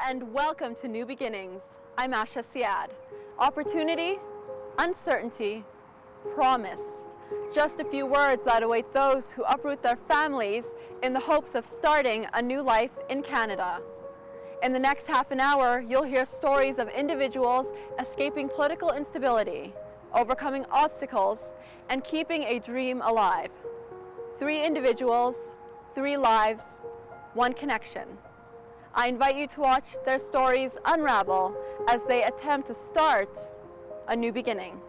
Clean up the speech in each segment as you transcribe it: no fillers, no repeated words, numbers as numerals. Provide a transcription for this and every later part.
and welcome to New Beginnings. I'm Asha Siad. Opportunity, uncertainty, promise. Just a few words that await those who uproot their families in the hopes of starting a new life in Canada. In the next half an hour, you'll hear stories of individuals escaping political instability, overcoming obstacles, and keeping a dream alive. 3 individuals, 3 lives, 1 connection. I invite you to watch their stories unravel as they attempt to start a new beginning.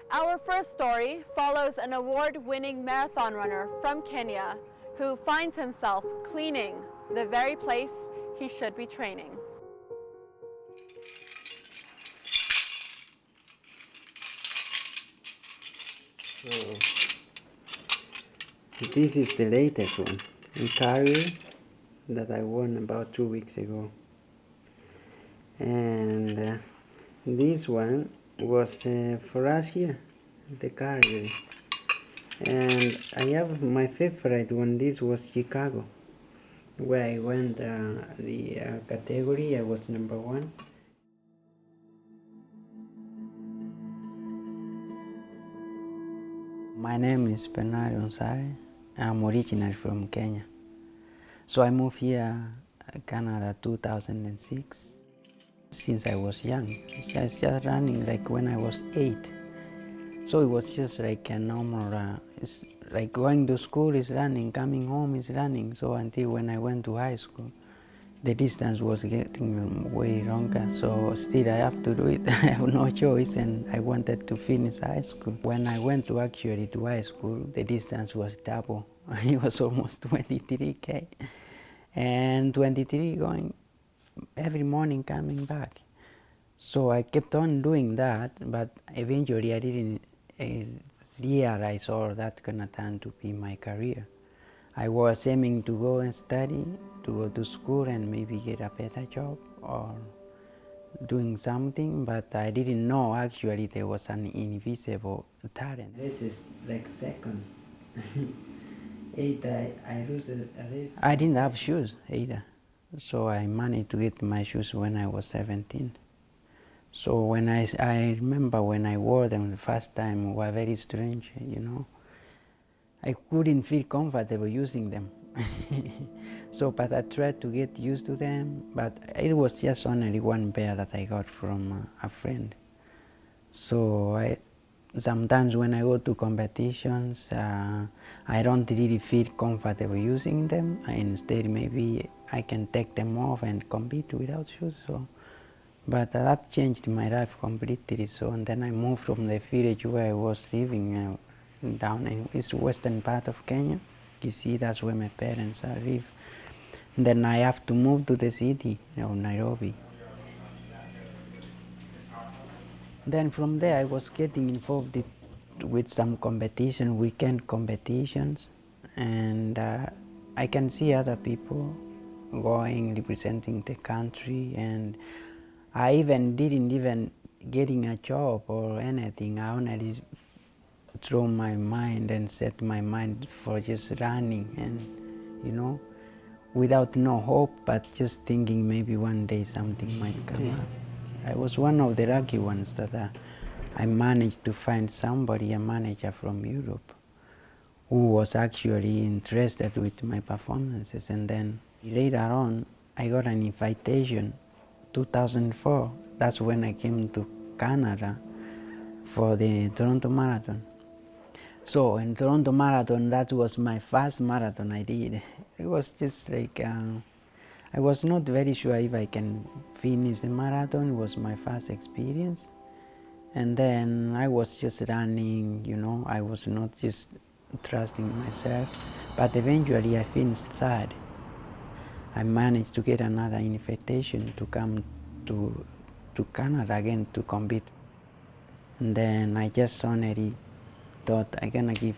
Our first story follows an award-winning marathon runner from Kenya who finds himself cleaning the very place he should be training. So, this is the latest one, in Cairo, that I won about 2 weeks ago. And this one was for Asia, the Cairo. And I have my favorite one. This was Chicago, where I went the category. I was number 1. My name is Benard. I'm originally from Kenya. So I moved here, Canada, 2006. Since I was young, I was just running like when I was 8. So it was just like a normal, it's like going to school is running, coming home is running. So until when I went to high school, the distance was getting way longer. So still I have to do it. I have no choice, and I wanted to finish high school. When I went to high school, the distance was double. It was almost 23K. And 23 going every morning coming back. So I kept on doing that, but eventually I didn't realize all that gonna turn to be my career. I was aiming to go and study, to go to school and maybe get a better job or doing something, but I didn't know actually there was an invisible talent. This is like seconds. I didn't have shoes either. So I managed to get my shoes when I was 17. So when I remember when I wore them the first time, were very strange, you know. I couldn't feel comfortable using them. So, but I tried to get used to them, but it was just only 1 pair that I got from a friend. So sometimes when I go to competitions, I don't really feel comfortable using them. Instead, maybe I can take them off and compete without shoes. So, but that changed my life completely. So, and then I moved from the village where I was living down in this western part of Kenya. You see, that's where my parents live. And then I have to move to the city of Nairobi. Then from there I was getting involved with some competition, weekend competitions, and I can see other people going, representing the country, and I didn't even getting a job or anything. I only throw my mind and set my mind for just running, and you know, without no hope, but just thinking maybe one day something might come up. I was one of the lucky ones that I managed to find somebody, a manager from Europe, who was actually interested with my performances. And then later on, I got an invitation, 2004. That's when I came to Canada for the Toronto Marathon. So in Toronto Marathon, that was my first marathon I did. It was just like, I was not very sure if I can finish the marathon. It was my first experience. And then I was just running, you know, I was not just trusting myself. But eventually I finished 3rd. I managed to get another invitation to come to Canada again to compete. And then I just only thought I'm gonna give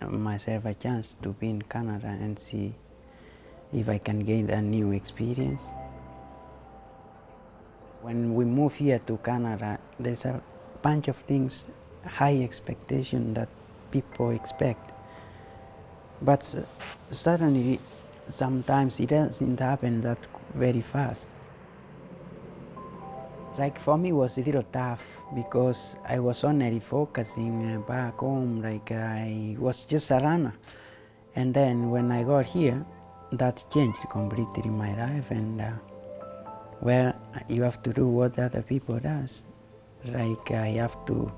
myself a chance to be in Canada and see if I can gain a new experience. When we move here to Canada, there's a bunch of things, high expectation that people expect. But suddenly, sometimes it doesn't happen that very fast. Like for me, it was a little tough because I was only focusing back home, like I was just a runner. And then when I got here, that changed completely my life. And well, you have to do what other people does. Like I have to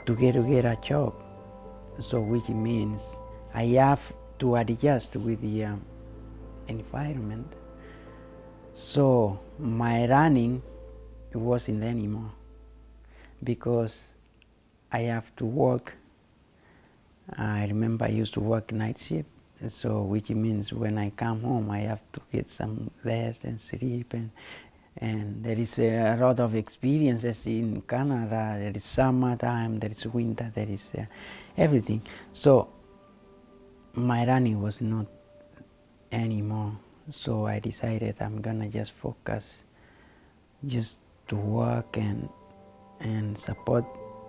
get a job. So which means I have to adjust with the environment. So my running wasn't anymore because I have to work. I remember I used to work night shift, so which means when I come home I have to get some rest and sleep, and there is a lot of experiences in Canada. There is summertime, there is winter, there is everything. So my running was not anymore. So I decided I'm gonna just focus just to work and support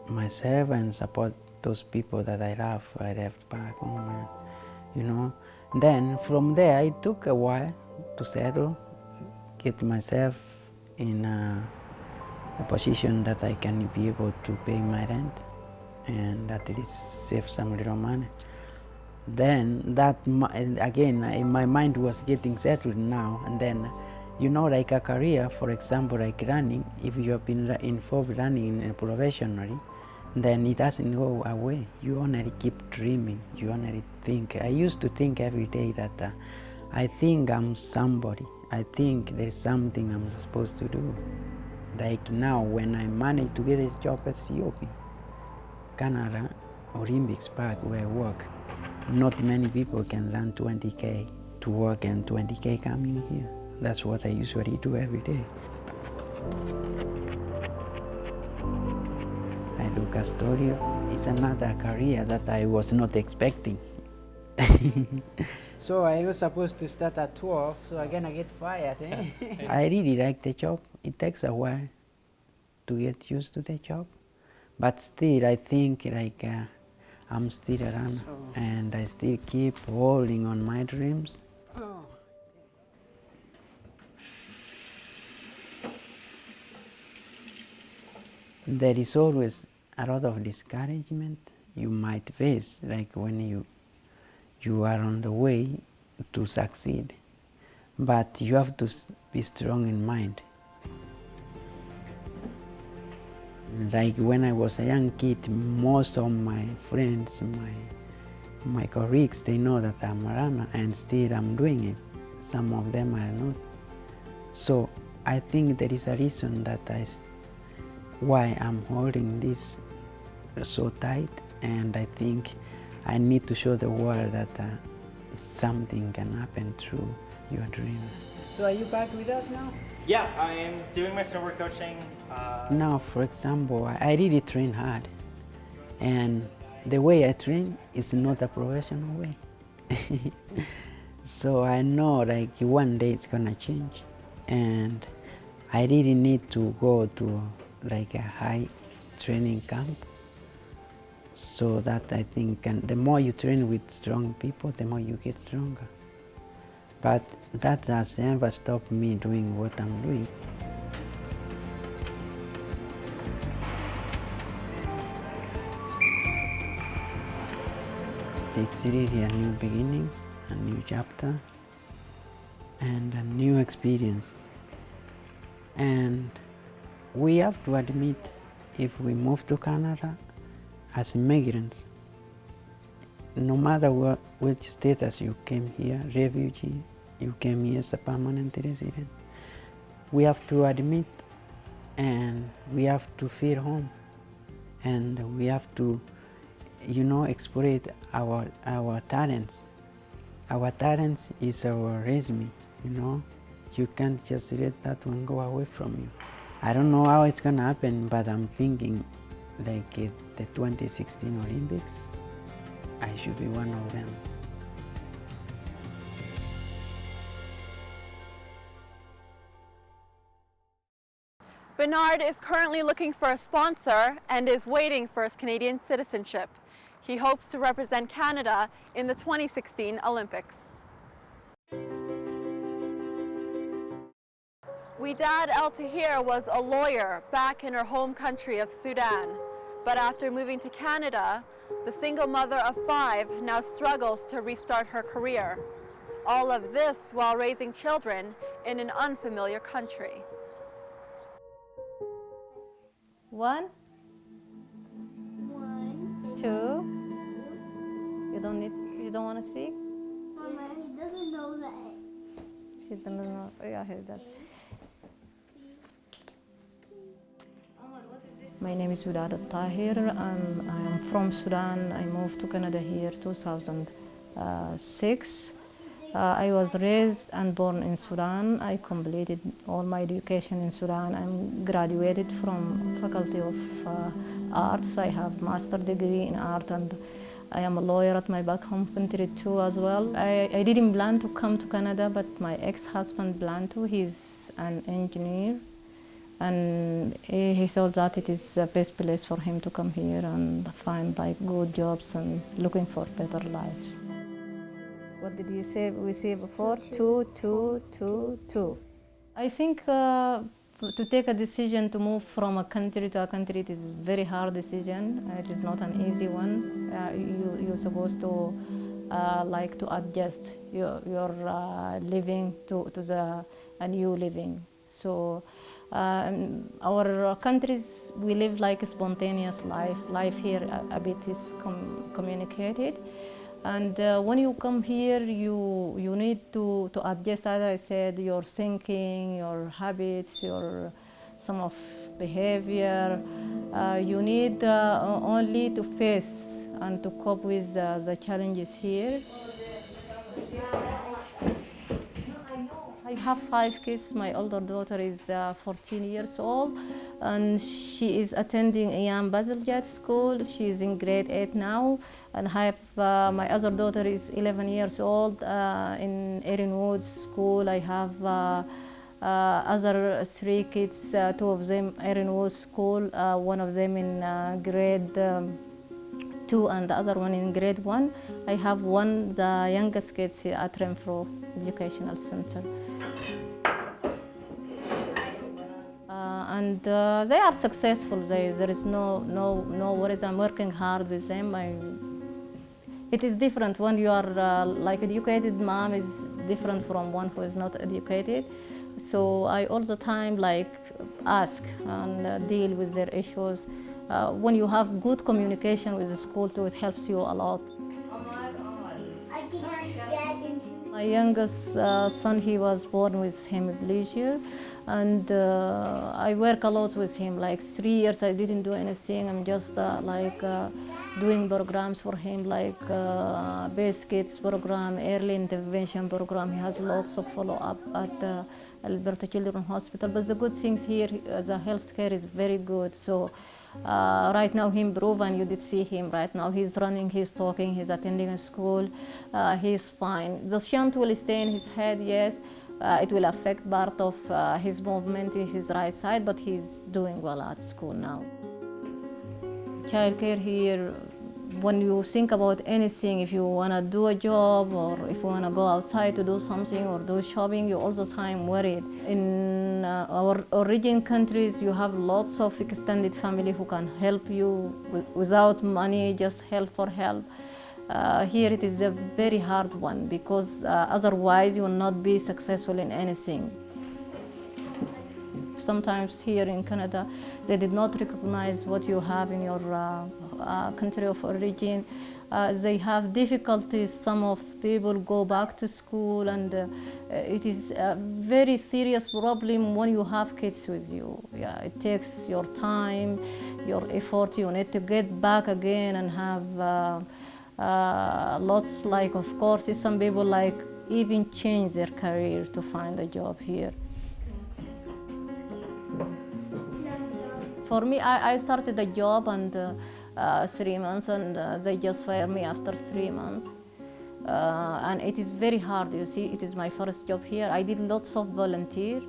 myself and support those people that I left back home, you know. Then from there it took a while to settle, get myself in a position that I can be able to pay my rent and at least save some little money. Then that again, my mind was getting settled now, and then you know, like a career, for example, like running, if you have been involved running professionally, then it doesn't go away. You only keep dreaming, you only think. I used to think every day that I think I'm somebody, I think there's something I'm supposed to do. Like now, when I managed to get a job at COP, Canada Olympics Park where I work, not many people can run 20K to work and 20K coming here. That's what I usually do every day. I do custodial. It's another career that I was not expecting. So I was supposed to start at 12, so I'm gonna get fired. I really like the job. It takes a while to get used to the job, but still I think like I'm still a runner, and I still keep holding on my dreams. There is always a lot of discouragement you might face, like when you are on the way to succeed, but you have to be strong in mind. Like when I was a young kid, most of my friends, my colleagues, they know that I'm a runner, and still I'm doing it. Some of them are not. So I think there is a reason that why I'm holding this so tight, and I think I need to show the world that something can happen through your dreams. So are you back with us now? Yeah, I am doing my snowboard coaching. Now, for example, I really train hard, and the way I train is not a professional way. So I know like one day it's gonna change, and I really need to go to like a high training camp, so that I think the more you train with strong people, the more you get stronger. But that has never stopped me doing what I'm doing. It's really a new beginning, a new chapter, and a new experience. And we have to admit, if we move to Canada as immigrants, no matter which status you came here, refugee, you came here as a permanent resident, we have to admit and we have to feel home, and we have to, exploit our talents. Our talents is our resume, You can't just let that one go away from you. I don't know how it's gonna happen, but I'm thinking like at the 2016 Olympics, I should be one of them. Benard is currently looking for a sponsor and is waiting for his Canadian citizenship. He hopes to represent Canada in the 2016 Olympics. Widad Al-Tahir was a lawyer back in her home country of Sudan, but after moving to Canada, the single mother of 5 now struggles to restart her career. All of this while raising children in an unfamiliar country. One, two. You don't want to speak? Mama, he doesn't know that. He doesn't know. Yeah, he does. My name is Widad Al-Tahir. I'm from Sudan. I moved to Canada here 2006. I was raised and born in Sudan. I completed all my education in Sudan. I'm graduated from Faculty of Arts. I have master's degree in art, and I am a lawyer at my back home country too as well. I didn't plan to come to Canada, but my ex-husband planned to. He's an engineer, and he thought that it is the best place for him to come here and find like good jobs and looking for better lives. What did you say? We say before? Two. I think to take a decision to move from a country to a country, it is a very hard decision. It is not an easy one. You're supposed to like to adjust your living to a new living. So our countries, we live like a spontaneous life. Life here a bit is communicated. And when you come here, you need to adjust, as I said, your thinking, your habits, your some of behavior. You need only to face and to cope with the challenges here. I have 5 kids. My older daughter is 14 years old, and she is attending Ayam Bazaljet school. She is in grade 8 now. And I have my other daughter is 11 years old in Erin Woods school. I have other 3 kids, 2 of them Erin Woods school, one of them in grade 2 and the other one in grade 1. I have the youngest kids at Renfrew Educational Center. And they are successful. There is no worries. I'm working hard with them. It is different when you are like educated mom is different from one who is not educated. So I all the time like ask and deal with their issues. When you have good communication with the school too, it helps you a lot. My youngest son, he was born with hemiplegia, and I work a lot with him. Like 3 years I didn't do anything. I'm just doing programs for him, like base kids program, early intervention program. He has lots of follow-up at Alberta Children's Hospital. But the good things here, the healthcare is very good. So right now he improved, and you did see him right now. He's running, he's talking, he's attending a school. He's fine. The shunt will stay in his head, yes. It will affect part of his movement in his right side, but he's doing well at school now. Childcare here, when you think about anything, if you want to do a job or if you want to go outside to do something or do shopping, you're all the time worried. In our origin countries, you have lots of extended family who can help you without money, just help for help. Here it is a very hard one, because otherwise you will not be successful in anything. Sometimes here in Canada, they did not recognize what you have in your country of origin. They have difficulties. Some of people go back to school, and it is a very serious problem when you have kids with you. Yeah, it takes your time, your effort. You need to get back again and have lots, like, of course, some people like even change their career to find a job here. For me, I started a job and 3 months, and they just fired me after 3 months. And it is very hard, you see. It is my first job here. I did lots of volunteer,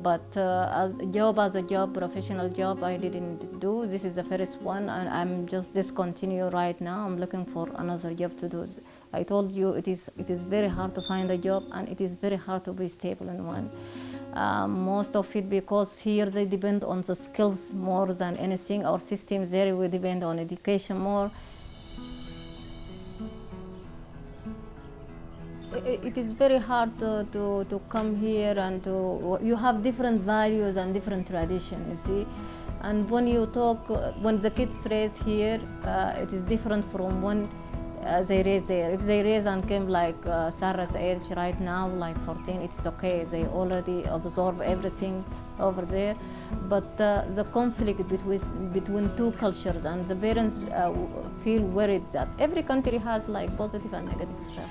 but as a job, professional job, I didn't do. This is the first one, and I'm just discontinue right now. I'm looking for another job to do. I told you it is very hard to find a job, and it is very hard to be stable in one. Most of it because here they depend on the skills more than anything. Our systems there we depend on education more. It is very hard to come here and you have different values and different traditions, you see. And when you talk, when the kids raise here, it is different from when they raise there. If they raise and came like Sarah's age right now, like 14, it's okay. They already absorb everything over there. But the conflict between two cultures, and the parents feel worried that every country has like positive and negative stuff.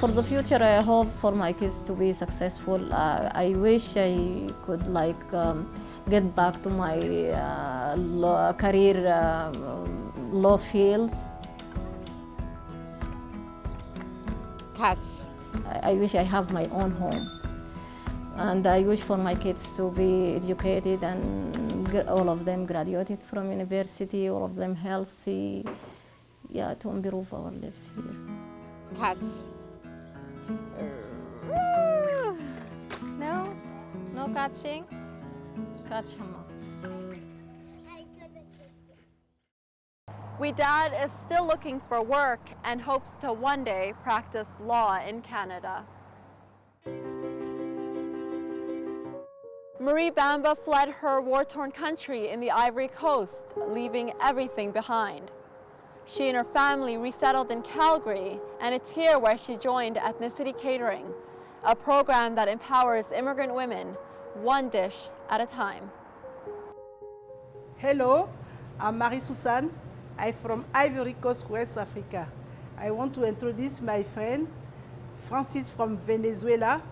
For the future, I hope for my kids to be successful. I wish I could like get back to my career law field. Cats. I wish I have my own home. And I wish for my kids to be educated and all of them graduated from university, all of them healthy. Yeah, to improve our lives here. Cats. No? No catching? Catch him up. Widad is still looking for work and hopes to one day practice law in Canada. Marie Bamba fled her war-torn country in the Ivory Coast, leaving everything behind. She and her family resettled in Calgary, and it's here where she joined Ethnicity Catering, a program that empowers immigrant women one dish at a time. Hello, I'm Marie-Susanne. I'm from Ivory Coast, West Africa. I want to introduce my friend, Francis from Venezuela,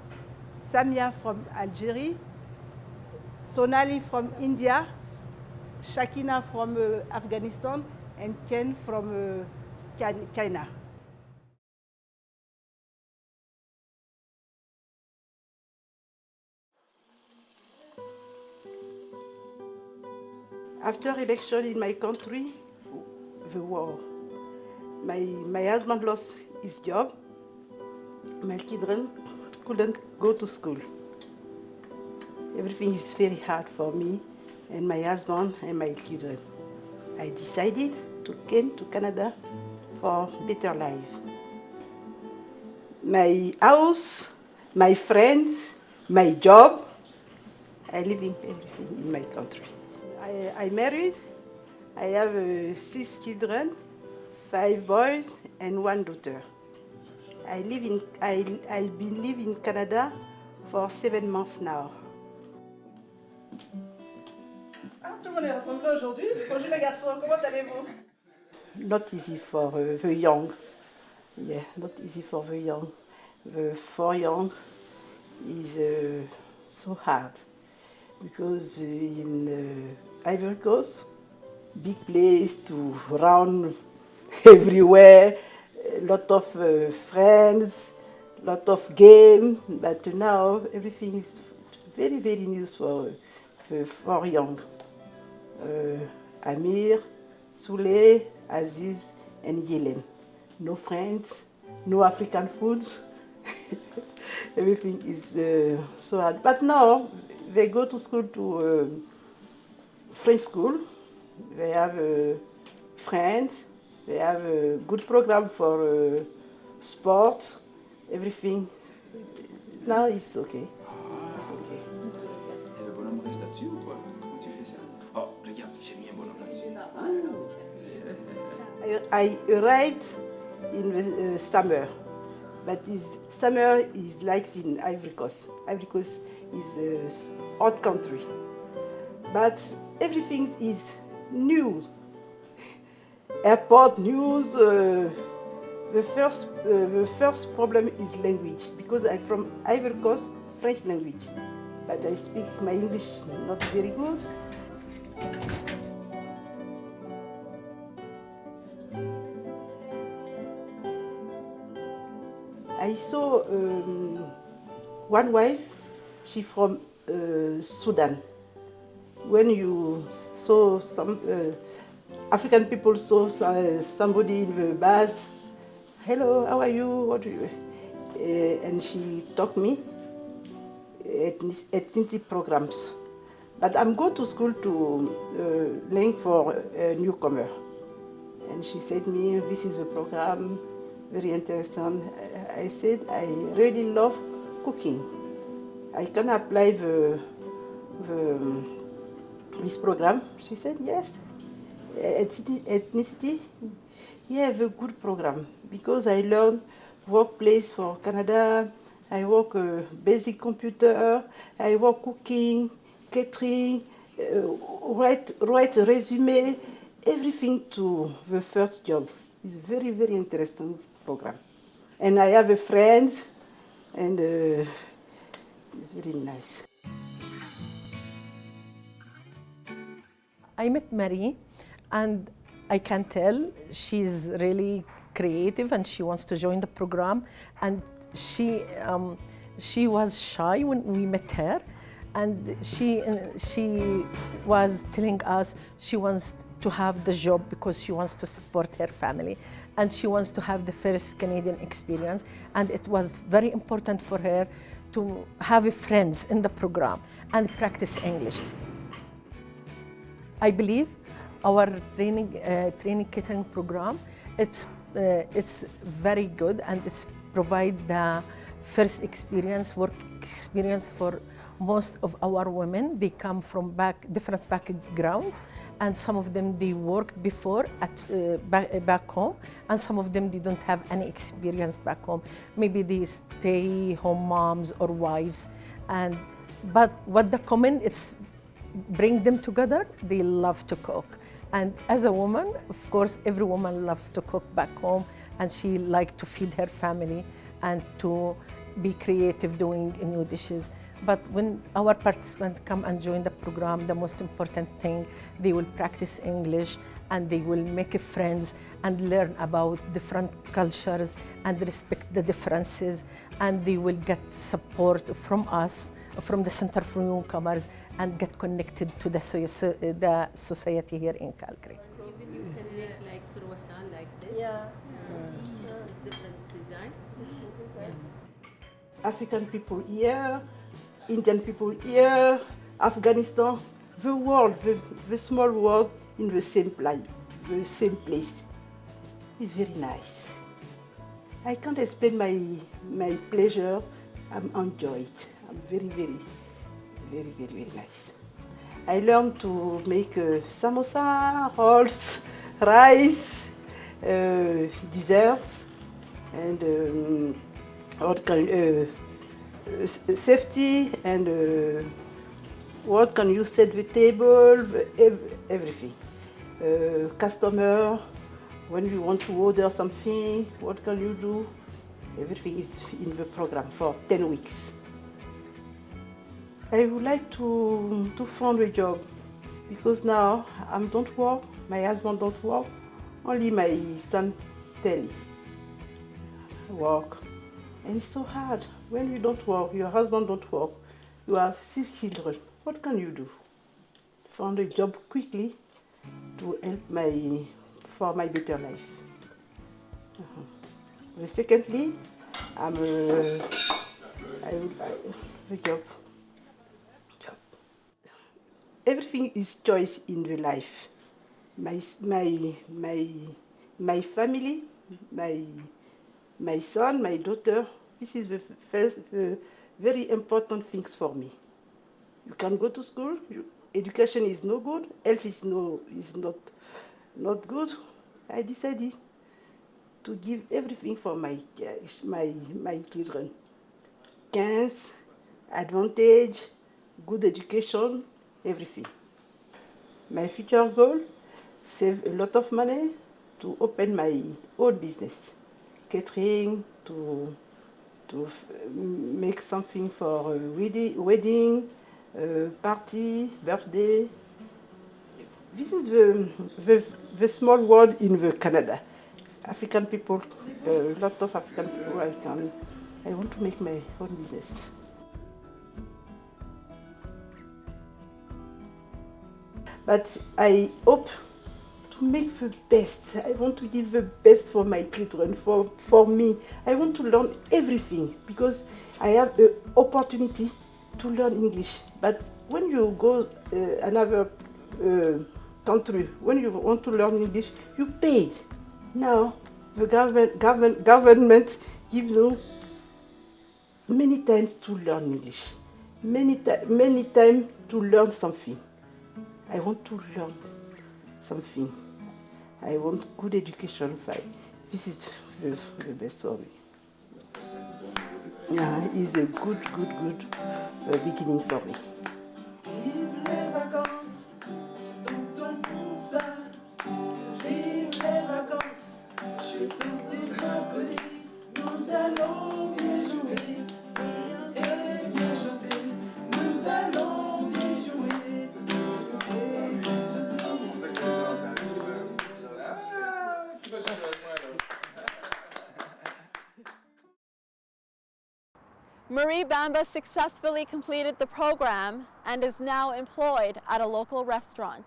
Samia from Algeria, Sonali from India, Shakina from Afghanistan, and Ken from China. After election in my country, the war. My husband lost his job. My children couldn't go to school. Everything is very hard for me and my husband and my children. I decided to come to Canada for better life. My house, my friends, my job, I live in everything in my country. I married. I have 6 children, 5 boys and 1 daughter. I've been living in Canada for 7 months now. Ah, tout le monde est rassemblé aujourd'hui. Bonjour les garçons, comment allez-vous? Not easy for the young. Yeah, not easy for the young. For young is so hard because in Ivory Coast, big place to run everywhere, a lot of friends, lot of game, but now everything is very, very new for young. Amir, Soule, Aziz, and Yelen. No friends, no African foods. Everything is so hard. But now they go to school, to French school. They have friends. They have a good program for sport. Everything. Now it's okay. It's okay. Et le bonhomme reste là-dessus ou quoi? Comment tu fais ça? Oh, regarde, j'ai mis un bonhomme là-dessus. I arrived in the summer, but this summer is like in Ivory Coast. Ivory Coast is a hot country, but everything is new. Airport news. The first problem is language, because I'm from Ivory Coast, French language. but I speak my English not very good. I saw one wife, she from Sudan. When you saw some African people saw somebody in the bus, hello, how are you? What do you? And she taught me ethnicity programs. But I'm going to school to learn for a newcomer. And she said me, this is the program, very interesting. I said, I really love cooking. I can apply this program. She said, yes. Ethnicity, yeah, a good program. Because I learned workplace for Canada, I work basic computer, I work cooking, catering, write a resume, everything to the first job. It's a very, very interesting program. And I have a friend, and it's very nice. I met Marie, and I can tell she's really creative and she wants to join the program. And she was shy when we met her, and she was telling us she wants to have the job because she wants to support her family, and she wants to have the first Canadian experience. And it was very important for her to have friends in the program and practice English. I believe our training catering program, it's very good, and it's provide the first experience, work experience for most of our women. They come from different background, and some of them they worked before back home, and some of them they don't have any experience back home. Maybe they stay home moms or wives, but what the common it's bring them together. They love to cook, and as a woman, of course, every woman loves to cook back home, and she like to feed her family and to be creative doing new dishes. But when our participants come and join the program, the most important thing, they will practice English, and they will make friends and learn about different cultures and respect the differences, and they will get support from us, from the Center for Newcomers, and get connected to the society here in Calgary. Even you can make like croissant like this. Yeah. It's different design. African people here, Indian people here, Afghanistan, the world, the small world in the same place. It's very nice. I can't explain my pleasure. I'm enjoy it. I'm very nice. I learned to make samosa, rolls, rice, desserts, and safety, and what can you set the table, everything. Customer, when you want to order something, what can you do? Everything is in the program for 10 weeks. I would like to find a job, because now I don't work, my husband don't work, only my son Telly work. And it's so hard. When you don't work, your husband don't work, you have 6 children. What can you do? Find a job quickly to help for my better life. Secondly, I would like a job. Everything is choice in the life. My family, my son, my daughter. This is the first very important things for me. You can go to school. Education is no good. Health is not good. I decided to give everything for my children. 15, advantage, good education, everything. My future goal, save a lot of money to open my own business, catering, to to make something for a wedding, party, birthday. This is the small world in the Canada. African people, a lot of African people, I want to make my own business. But I hope to make the best. I want to give the best for my children, for me. I want to learn everything because I have the opportunity to learn English. But when you go another country, when you want to learn English, you pay it. Now, the government gives you many times to learn English, many times to learn something. I want to learn something. I want good education. This is the best for me. Yeah, it's a good beginning for me. Vive les vacances, tonton Poussa. Vive les vacances, chez tonton Brocoli. Nous allons bien jouer et bien chanter. Nous allons bien jouer. Marie Bamba successfully completed the program and is now employed at a local restaurant.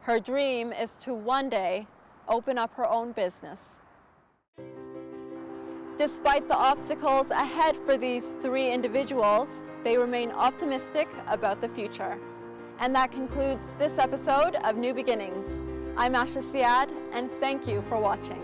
Her dream is to one day open up her own business. Despite the obstacles ahead for these three individuals, they remain optimistic about the future. And that concludes this episode of New Beginnings. I'm Asha Siad, and thank you for watching.